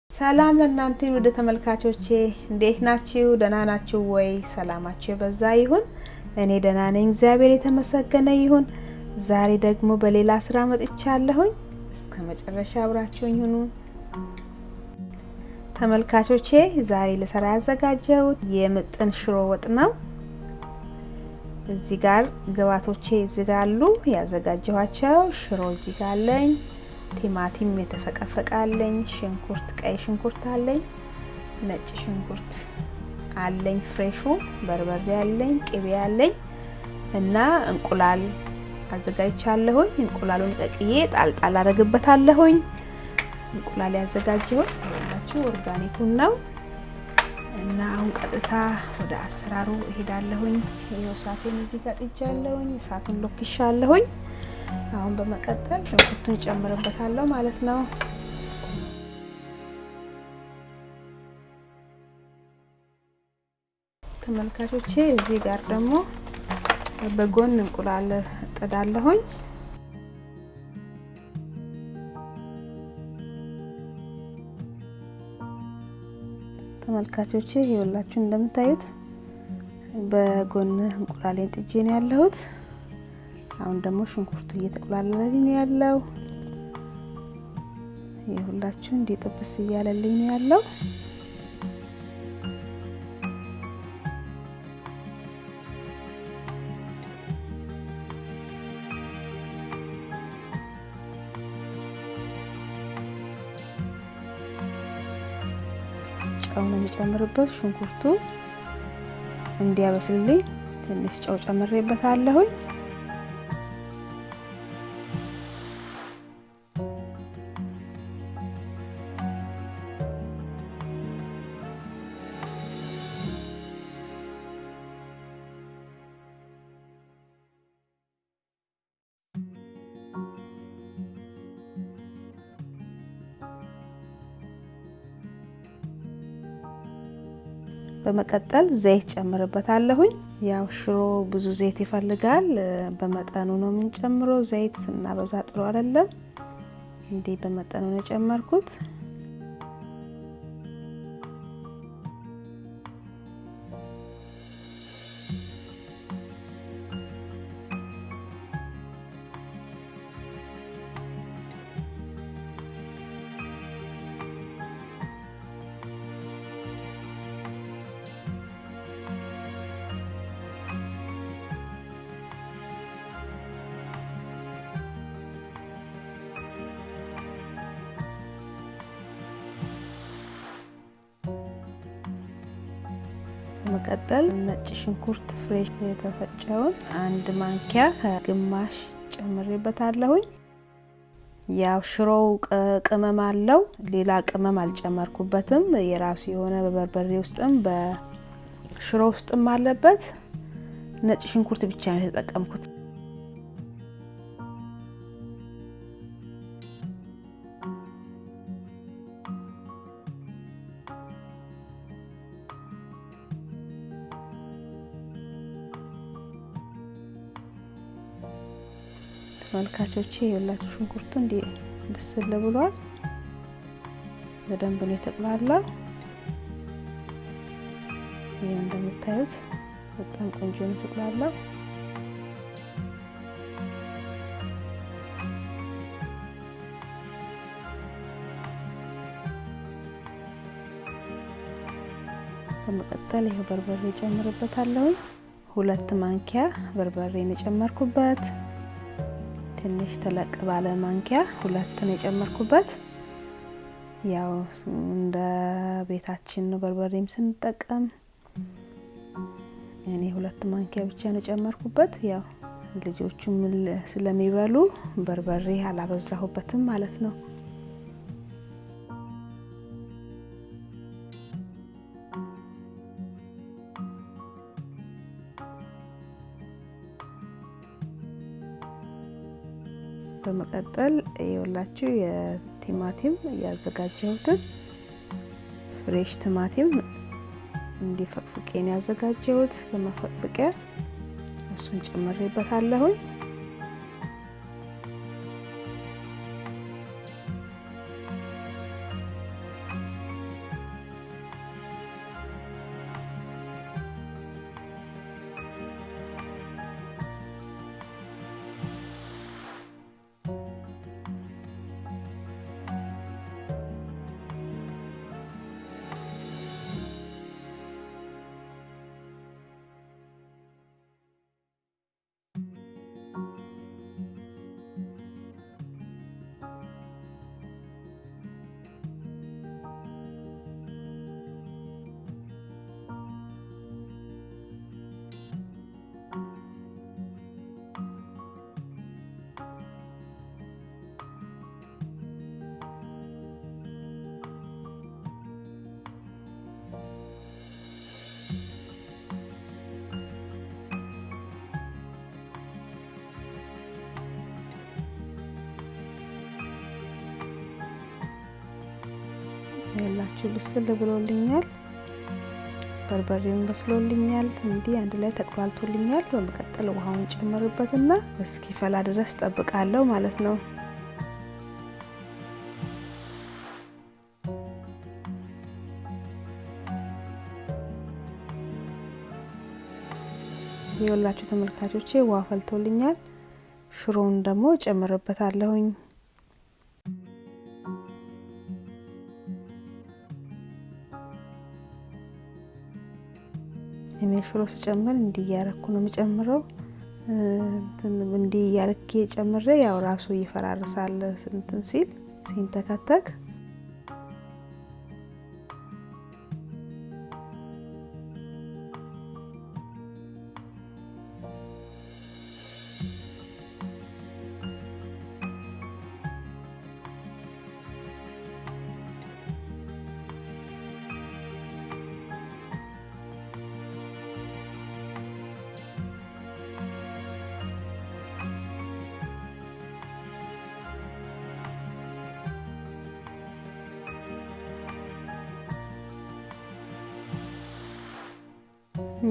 ሰላም ለእናንተ ወደ ተመልካቾቼ እንዴት ናችሁ? ደህና ናችሁ ወይ? ሰላማችሁ በዛ ይሁን። እኔ ደህና ነኝ፣ እግዚአብሔር የተመሰገነ ይሁን። ዛሬ ደግሞ በሌላ ስራ መጥቻለሁኝ። እስከ መጨረሻ አብራችሁኝ ሁኑ። ተመልካቾቼ ዛሬ ለሰራ ያዘጋጀሁት የምጥን ሽሮ ወጥ ነው። እዚህ ጋር ግብአቶቼ እዚህ ጋር አሉ ያዘጋጀኋቸው። ሽሮ እዚህ ጋር አለኝ፣ ቲማቲም የተፈቀፈቀ አለኝ፣ ሽንኩርት ቀይ ሽንኩርት አለኝ፣ ነጭ ሽንኩርት አለኝ፣ ፍሬሹ በርበሬ አለኝ፣ ቅቤ አለኝ እና እንቁላል አዘጋጅቻለሁኝ። እንቁላሉን ቀቅዬ ጣልጣል አረግበታለሁኝ። እንቁላል ያዘጋጀሁት ወላችሁ ኦርጋኒኩን ነው እና አሁን ቀጥታ ወደ አሰራሩ እሄዳለሁኝ። ይሄው እሳቴን እዚህ ጋር ጥጃለሁኝ፣ እሳቱን ለኩሻለሁኝ። አሁን በመቀጠል ሽንኩርቱን ጨምርበታለሁ ማለት ነው። ተመልካቾቼ እዚህ ጋር ደግሞ በጎን እንቁላል ጥዳለሁኝ። ተመልካቾቼ ይኸውላችሁ እንደምታዩት በጎን እንቁላሌን ጥጄ ነው ያለሁት። አሁን ደግሞ ሽንኩርቱ እየተቆላለለልኝ ነው ያለው። ይኸውላችሁ እንዲጥብስ እያለልኝ ነው ያለው። ጨው ነው የምጨምርበት። ሽንኩርቱ እንዲያበስልልኝ ትንሽ ጨው ጨምሬበታለሁኝ። በመቀጠል ዘይት ጨምርበታለሁኝ። ያው ሽሮ ብዙ ዘይት ይፈልጋል፣ በመጠኑ ነው የምንጨምረው። ዘይት ስናበዛ ጥሩ አይደለም። እንዴ በመጠኑ ነው ጨመርኩት። በመቀጠል ነጭ ሽንኩርት ፍሬሽ የተፈጨውን አንድ ማንኪያ ግማሽ ጨምሬበታለሁኝ። ያው ሽሮው ቅመም አለው፣ ሌላ ቅመም አልጨመርኩበትም። የራሱ የሆነ በበርበሬ ውስጥም በሽሮ ውስጥም አለበት። ነጭ ሽንኩርት ብቻ ነው የተጠቀምኩት። ተመልካቾቼ የላችሁ ሽንኩርቱ እንዲ ብስል ብሏል። በደንብ ነው የተቆላላው። ይሄ እንደምታዩት በጣም ቆንጆ ነው የተቆላላው። በመቀጠል ይሄ በርበሬ ጨምርበታለሁ። 2 ማንኪያ በርበሬ ነው የጨመርኩበት። ትንሽ ተለቅ ባለ ማንኪያ 2 ነው የጨመርኩበት። ያው እንደ ቤታችን ነው በርበሬም ስንጠቀም። እኔ 2 ማንኪያ ብቻ ነው የጨመርኩበት። ያው ልጆቹም ስለሚበሉ በርበሬ አላበዛሁበትም ማለት ነው። በመቀጠል ይኸውላችሁ የቲማቲም ያዘጋጀሁትን ፍሬሽ ቲማቲም እንዲፈቅፍቄን ያዘጋጀሁት በመፈቅፈቂያ እሱን ጨምሬበታለሁ። ያላችሁ ብስል ብሎልኛል። በርበሬውን በስሎልኛል። እንዲህ አንድ ላይ ተቆራርጦልኛል። በመቀጠል ውሃውን ጨምርበትና እስኪፈላ ድረስ ጠብቃለሁ ማለት ነው። ይኸውላችሁ ተመልካቾቼ ውሃ ፈልቶልኛል። ሽሮውን ደግሞ ጨምርበታለሁኝ። እኔ ሽሮ ስጨምር እንዲያረኩ ነው የምጨምረው። እንዲያረክ ጨምሬ ያው ራሱ ይፈራርሳል እንትን ሲል ሲንተከተክ።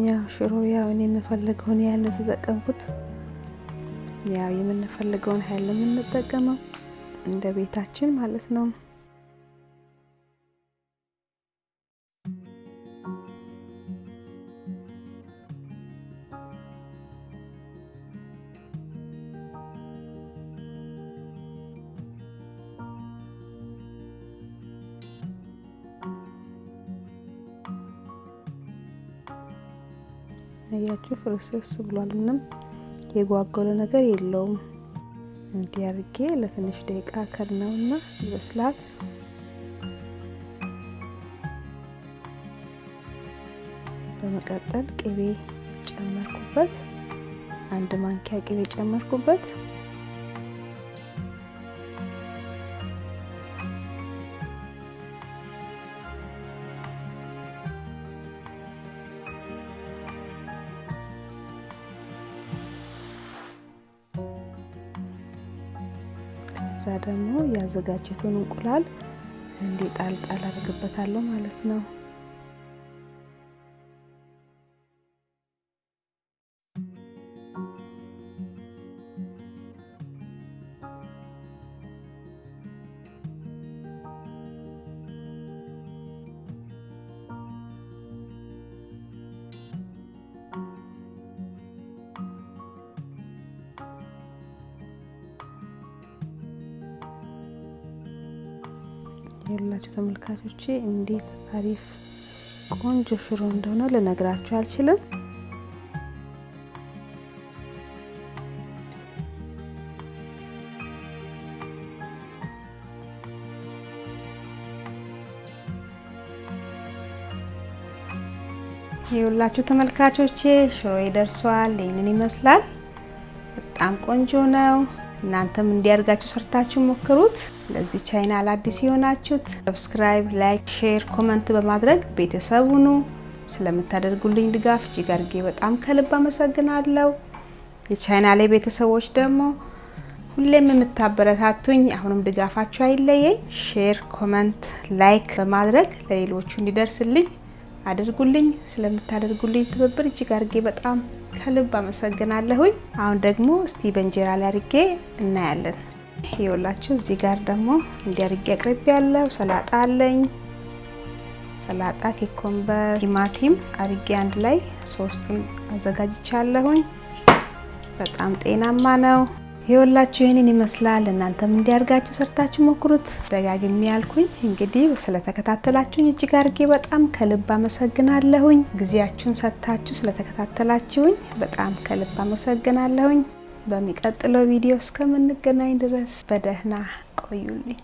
ያው ሽሮ ያው እኔ የምፈልገውን ያህል ተጠቀምኩት። ያው የምንፈልገውን ያህል የምንጠቀመው እንደ ቤታችን ማለት ነው። ያያችሁ ፍርስርስ ብሏል። ምንም የጓጎለ ነገር የለውም። እንዲህ አድርጌ ለትንሽ ደቂቃ ከድነውና ይበስላል። በመቀጠል ቅቤ ጨመርኩበት። 1 ማንኪያ ቅቤ ጨመርኩበት። ከዛ ደግሞ ያዘጋጀቱን እንቁላል እንዴ ጣል አድርግበታለሁ ማለት ነው። ይኸውላችሁ ተመልካቾቼ እንዴት አሪፍ ቆንጆ ሽሮ እንደሆነ ልነግራችሁ አልችልም። ይኸውላችሁ ተመልካቾቼ ሽሮ ይደርሷል። ይሄንን ይመስላል። በጣም ቆንጆ ነው። እናንተም እንዲያርጋችሁ ሰርታችሁ ሞክሩት። ለዚህ ቻናል አዲስ የሆናችሁት ሰብስክራይብ፣ ላይክ፣ ሼር፣ ኮሜንት በማድረግ ቤተሰብ ሁኑ። ስለምታደርጉልኝ ድጋፍ እጅግ አድርጌ በጣም ከልብ አመሰግናለሁ። የቻናሌ ቤተሰቦች ደግሞ ሁሌም የምታበረታቱኝ አሁንም ድጋፋችሁ አይለየኝ። ሼር፣ ኮሜንት፣ ላይክ በማድረግ ለሌሎቹ እንዲደርስልኝ አድርጉልኝ። ስለምታደርጉልኝ ትብብር እጅግ አድርጌ በጣም ከልብ አመሰግናለሁኝ። አሁን ደግሞ እስቲ በእንጀራ ላይ አድርጌ እናያለን። ይኸውላችሁ እዚህ ጋር ደግሞ እንዲያርጌ አቅርቤ ያለው ሰላጣ አለኝ። ሰላጣ፣ ኩኩምበር፣ ቲማቲም አርጌ አንድ ላይ ሶስቱን አዘጋጅቻለሁኝ። በጣም ጤናማ ነው። ይኸውላችሁ ይሄንን ይመስላል። እናንተም እንዲያርጋችሁ ሰርታችሁ ሞክሩት። ደጋግሜ ያልኩኝ እንግዲህ ስለተከታተላችሁኝ እጅግ አድርጌ በጣም ከልብ አመሰግናለሁኝ። ጊዜያችሁን ሰጥታችሁ ስለተከታተላችሁኝ በጣም ከልብ አመሰግናለሁኝ። በሚቀጥለው ቪዲዮ እስከምንገናኝ ድረስ በደህና ቆዩልኝ።